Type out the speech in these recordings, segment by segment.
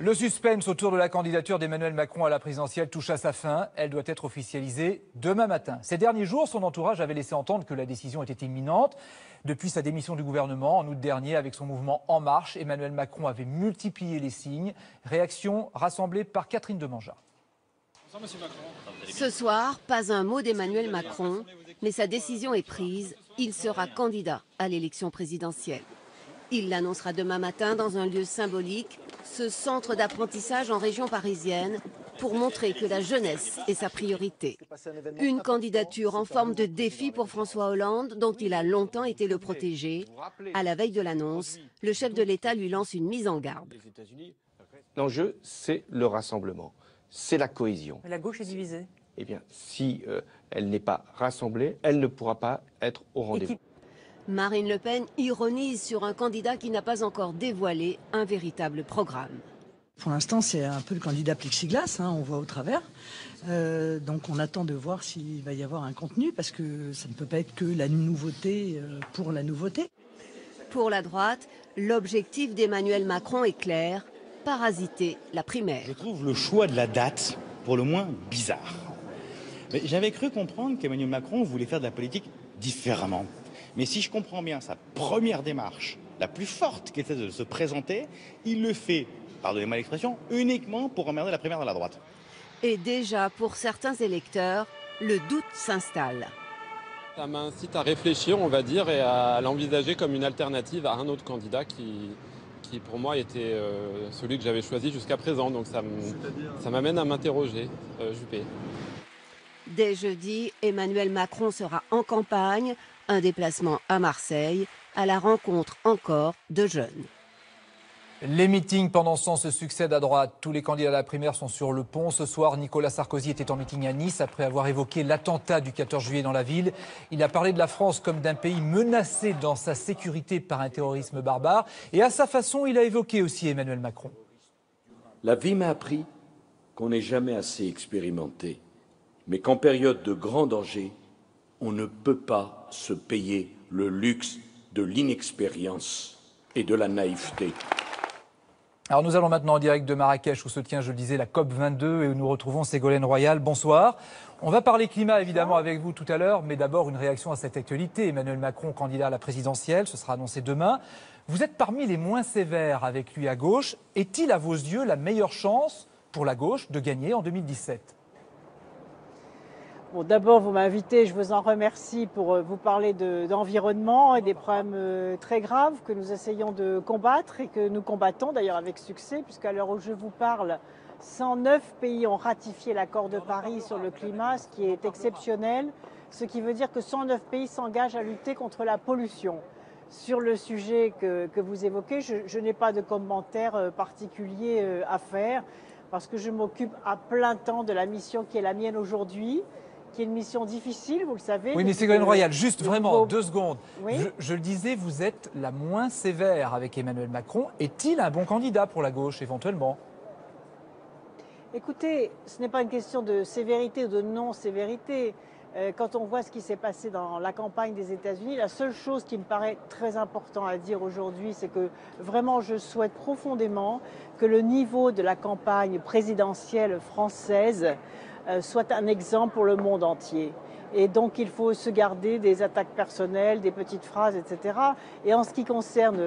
Le suspense autour de la candidature d'Emmanuel Macron à la présidentielle touche à sa fin. Elle doit être officialisée demain matin. Ces derniers jours, son entourage avait laissé entendre que la décision était imminente. Depuis sa démission du gouvernement, en août dernier, avec son mouvement En Marche, Emmanuel Macron avait multiplié les signes. Réaction rassemblée par Catherine Demangeat. Ce soir, pas un mot d'Emmanuel Macron, mais sa décision est prise. Il sera candidat à l'élection présidentielle. Il l'annoncera demain matin dans un lieu symbolique, ce centre d'apprentissage en région parisienne, pour montrer que la jeunesse est sa priorité. Une candidature en forme de défi pour François Hollande, dont il a longtemps été le protégé. À la veille de l'annonce, le chef de l'État lui lance une mise en garde. L'enjeu, c'est le rassemblement, c'est la cohésion. Mais la gauche est divisée. Eh bien, si elle n'est pas rassemblée, elle ne pourra pas être au rendez-vous. Marine Le Pen ironise sur un candidat qui n'a pas encore dévoilé un véritable programme. Pour l'instant, c'est un peu le candidat plexiglas, on voit au travers. Donc on attend de voir s'il va y avoir un contenu, parce que ça ne peut pas être que la nouveauté pour la nouveauté. Pour la droite, l'objectif d'Emmanuel Macron est clair, parasiter la primaire. Je trouve le choix de la date pour le moins bizarre. Mais j'avais cru comprendre qu'Emmanuel Macron voulait faire de la politique différemment. Mais si je comprends bien sa première démarche, la plus forte qui était de se présenter, il le fait, pardonnez-moi l'expression, uniquement pour emmerder la primaire de la droite. Et déjà, pour certains électeurs, le doute s'installe. Ça m'incite à réfléchir, on va dire, et à l'envisager comme une alternative à un autre candidat qui pour moi, était celui que j'avais choisi jusqu'à présent. Donc ça m'amène à m'interroger, Juppé. Dès jeudi, Emmanuel Macron sera en campagne. Un déplacement à Marseille, à la rencontre encore de jeunes. Les meetings pendant ce temps se succèdent à droite. Tous les candidats à la primaire sont sur le pont. Ce soir, Nicolas Sarkozy était en meeting à Nice après avoir évoqué l'attentat du 14 juillet dans la ville. Il a parlé de la France comme d'un pays menacé dans sa sécurité par un terrorisme barbare. Et à sa façon, il a évoqué aussi Emmanuel Macron. La vie m'a appris qu'on n'est jamais assez expérimenté, mais qu'en période de grand danger, on ne peut pas se payer le luxe de l'inexpérience et de la naïveté. Alors nous allons maintenant en direct de Marrakech où se tient, je le disais, la COP22 et où nous retrouvons Ségolène Royal. Bonsoir. On va parler climat évidemment avec vous tout à l'heure, mais d'abord une réaction à cette actualité. Emmanuel Macron, candidat à la présidentielle, ce sera annoncé demain. Vous êtes parmi les moins sévères avec lui à gauche. Est-il à vos yeux la meilleure chance pour la gauche de gagner en 2017 ? Bon, d'abord, vous m'invitez, je vous en remercie pour vous parler d'environnement et des problèmes très graves que nous essayons de combattre et que nous combattons d'ailleurs avec succès, puisqu'à l'heure où je vous parle, 109 pays ont ratifié l'accord de Paris sur le climat, ce qui est exceptionnel, ce qui veut dire que 109 pays s'engagent à lutter contre la pollution. Sur le sujet que vous évoquez, je n'ai pas de commentaire particulier à faire, parce que je m'occupe à plein temps de la mission qui est la mienne aujourd'hui, qui est une mission difficile, vous le savez. Oui, mais Ségolène Royal, juste vraiment, 2 secondes. Oui. Je le disais, vous êtes la moins sévère avec Emmanuel Macron. Est-il un bon candidat pour la gauche, éventuellement ? Écoutez, ce n'est pas une question de sévérité ou de non-sévérité. Quand on voit ce qui s'est passé dans la campagne des États-Unis, la seule chose qui me paraît très important à dire aujourd'hui, c'est que vraiment je souhaite profondément que le niveau de la campagne présidentielle française soit un exemple pour le monde entier. Et donc il faut se garder des attaques personnelles, des petites phrases, etc. Et en ce qui concerne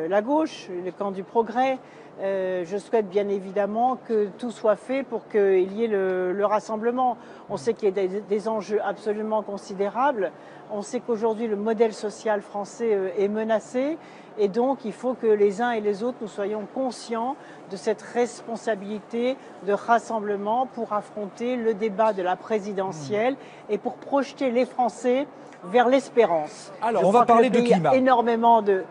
la gauche, le camp du progrès, je souhaite bien évidemment que tout soit fait pour qu'il y ait le rassemblement. On sait qu'il y a des enjeux absolument considérables. On sait qu'aujourd'hui le modèle social français est menacé. Et donc il faut que les uns et les autres nous soyons conscients de cette responsabilité de rassemblement pour affronter le débat de la présidentielle et pour projeter les Français vers l'espérance. Alors, on va parler de climat. Il y a énormément de...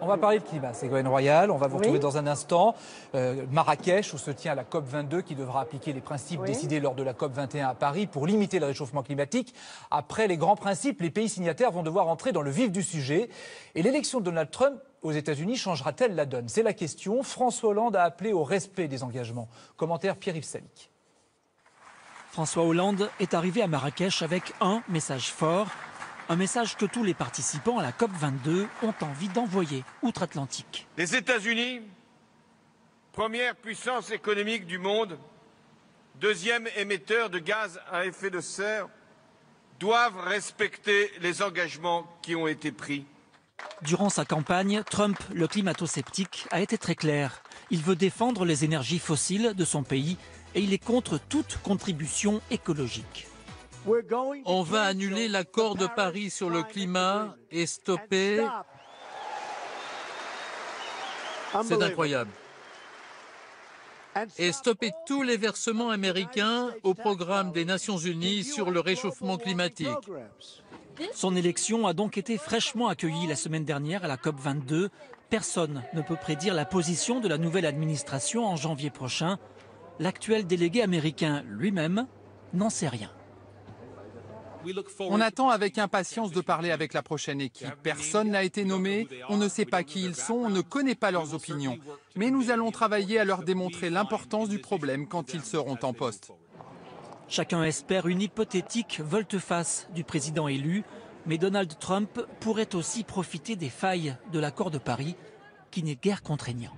On va parler de climat, Ségolène Royal. On va vous retrouver dans un instant. Marrakech, où se tient la COP22, qui devra appliquer les principes décidés lors de la COP21 à Paris pour limiter le réchauffement climatique. Après les grands principes, les pays signataires vont devoir entrer dans le vif du sujet. Et l'élection de Donald Trump aux États-Unis changera-t-elle la donne? C'est la question. François Hollande a appelé au respect des engagements. Commentaire Pierre-Yves Salic. François Hollande est arrivé à Marrakech avec un message fort. Un message que tous les participants à la COP22 ont envie d'envoyer outre-Atlantique. Les États-Unis Première puissance économique du monde, deuxième émetteur de gaz à effet de serre, doivent respecter les engagements qui ont été pris. Durant sa campagne, Trump, le climato-sceptique, a été très clair. Il veut défendre les énergies fossiles de son pays et il est contre toute contribution écologique. On va annuler l'accord de Paris sur le climat et stopper... C'est incroyable. Et stopper tous les versements américains au programme des Nations Unies sur le réchauffement climatique. Son élection a donc été fraîchement accueillie la semaine dernière à la COP22. Personne ne peut prédire la position de la nouvelle administration en janvier prochain. L'actuel délégué américain lui-même n'en sait rien. On attend avec impatience de parler avec la prochaine équipe. Personne n'a été nommé, on ne sait pas qui ils sont, on ne connaît pas leurs opinions. Mais nous allons travailler à leur démontrer l'importance du problème quand ils seront en poste. Chacun espère une hypothétique volte-face du président élu, mais Donald Trump pourrait aussi profiter des failles de l'accord de Paris, qui n'est guère contraignant.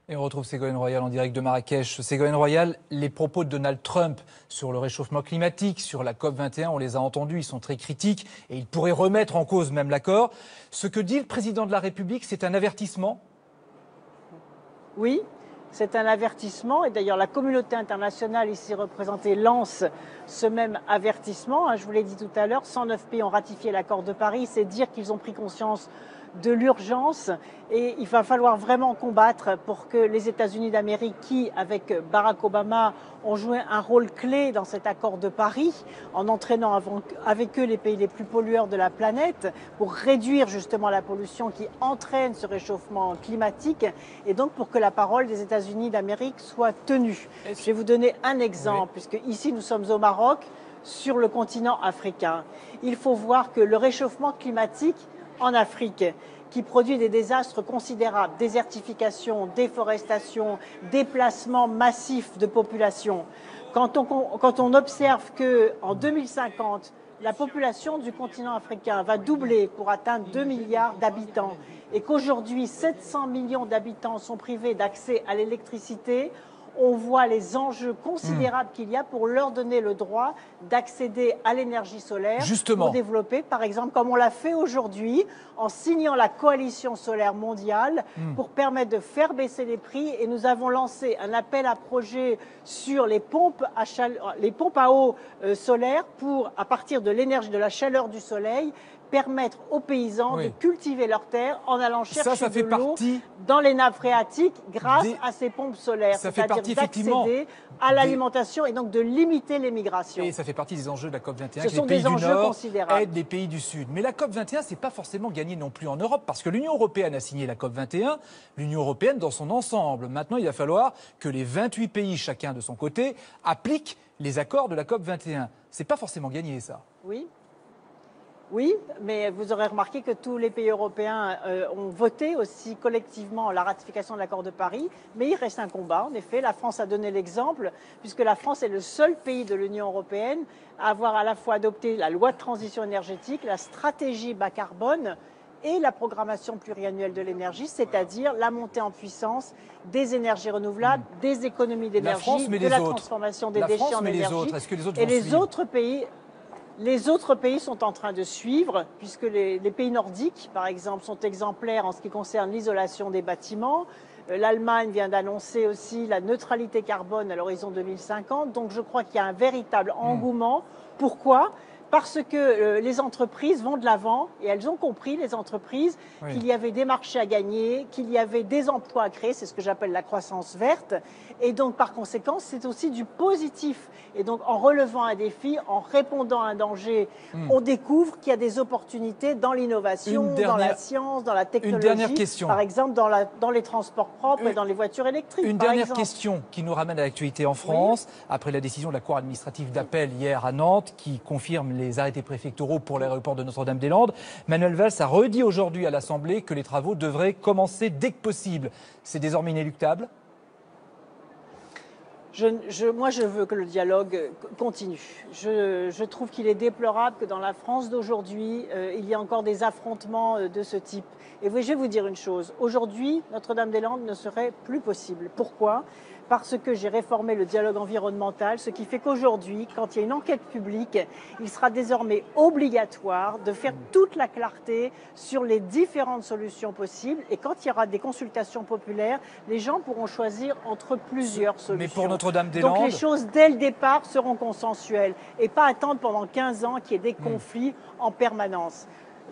Et on retrouve Ségolène Royal en direct de Marrakech. Ségolène Royal, les propos de Donald Trump sur le réchauffement climatique, sur la COP21, on les a entendus, ils sont très critiques et ils pourraient remettre en cause même l'accord. Ce que dit le président de la République, c'est un avertissement? Oui, c'est un avertissement et d'ailleurs la communauté internationale ici représentée lance ce même avertissement. Je vous l'ai dit tout à l'heure, 109 pays ont ratifié l'accord de Paris, c'est dire qu'ils ont pris conscience de l'urgence et il va falloir vraiment combattre pour que les États-Unis d'Amérique qui, avec Barack Obama, ont joué un rôle clé dans cet accord de Paris en entraînant avec eux les pays les plus pollueurs de la planète pour réduire justement la pollution qui entraîne ce réchauffement climatique et donc pour que la parole des États-Unis d'Amérique soit tenue. Je vais vous donner un exemple puisque ici nous sommes au Maroc, sur le continent africain. Il faut voir que le réchauffement climatique en Afrique, qui produit des désastres considérables, désertification, déforestation, déplacement massif de population. Quand on observe qu'en 2050, la population du continent africain va doubler pour atteindre 2 milliards d'habitants et qu'aujourd'hui 700 millions d'habitants sont privés d'accès à l'électricité, on voit les enjeux considérables qu'il y a pour leur donner le droit d'accéder à l'énergie solaire pour développer, par exemple, comme on l'a fait aujourd'hui, en signant la coalition solaire mondiale pour permettre de faire baisser les prix. Et nous avons lancé un appel à projet sur les pompes à eau solaire pour, à partir de l'énergie, de la chaleur du soleil, permettre aux paysans de cultiver leurs terres en allant chercher de l'eau dans les nappes phréatiques grâce à ces pompes solaires. Ça fait partie effectivement d'accéder à l'alimentation et donc de limiter les migrations. Et ça fait partie des enjeux de la COP21. Ce sont les pays des enjeux du Nord considérables. aident les pays du Sud. Mais la COP21, c'est pas forcément gagné non plus en Europe parce que l'Union européenne a signé la COP21, l'Union européenne dans son ensemble. Maintenant, il va falloir que les 28 pays, chacun de son côté, appliquent les accords de la COP21. C'est pas forcément gagné, ça. Oui, mais vous aurez remarqué que tous les pays européens ont voté aussi collectivement la ratification de l'accord de Paris, mais il reste un combat. En effet, la France a donné l'exemple, puisque la France est le seul pays de l'Union européenne à avoir à la fois adopté la loi de transition énergétique, la stratégie bas carbone et la programmation pluriannuelle de l'énergie, c'est-à-dire la montée en puissance des énergies renouvelables, des économies d'énergie, de la transformation des déchets en énergie. Et les autres pays sont en train de suivre, puisque les pays nordiques, par exemple, sont exemplaires en ce qui concerne l'isolation des bâtiments. L'Allemagne vient d'annoncer aussi la neutralité carbone à l'horizon 2050. Donc je crois qu'il y a un véritable engouement. Pourquoi ? Parce que les entreprises vont de l'avant et elles ont compris, les entreprises, qu'il y avait des marchés à gagner, qu'il y avait des emplois à créer, c'est ce que j'appelle la croissance verte. Et donc, par conséquent, c'est aussi du positif. Et donc, en relevant un défi, en répondant à un danger, on découvre qu'il y a des opportunités dans l'innovation, dans la science, dans la technologie. Une dernière question. Par exemple, dans les transports propres et dans les voitures électriques. Une dernière question qui nous ramène à l'actualité en France, après la décision de la Cour administrative d'appel hier à Nantes, qui confirme les arrêtés préfectoraux pour l'aéroport de Notre-Dame-des-Landes. Manuel Valls a redit aujourd'hui à l'Assemblée que les travaux devraient commencer dès que possible. C'est désormais inéluctable ? Moi, je veux que le dialogue continue. Je trouve qu'il est déplorable que dans la France d'aujourd'hui, il y ait encore des affrontements de ce type. Et je vais vous dire une chose. Aujourd'hui, Notre-Dame-des-Landes ne serait plus possible. Pourquoi ? Parce que j'ai réformé le dialogue environnemental, ce qui fait qu'aujourd'hui, quand il y a une enquête publique, il sera désormais obligatoire de faire toute la clarté sur les différentes solutions possibles. Et quand il y aura des consultations populaires, les gens pourront choisir entre plusieurs solutions. Mais pour Notre-Dame-des-Landes... Donc les choses, dès le départ, seront consensuelles et pas attendre pendant 15 ans qu'il y ait des conflits en permanence.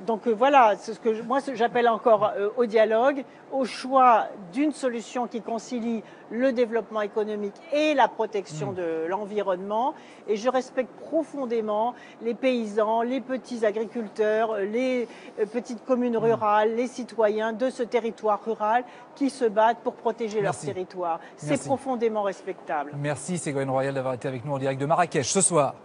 Donc voilà, c'est ce que moi j'appelle encore au dialogue, au choix d'une solution qui concilie le développement économique et la protection de l'environnement. Et je respecte profondément les paysans, les petits agriculteurs, les petites communes rurales, les citoyens de ce territoire rural qui se battent pour protéger leur territoire. C'est profondément respectable. Merci Ségolène Royal d'avoir été avec nous en direct de Marrakech ce soir.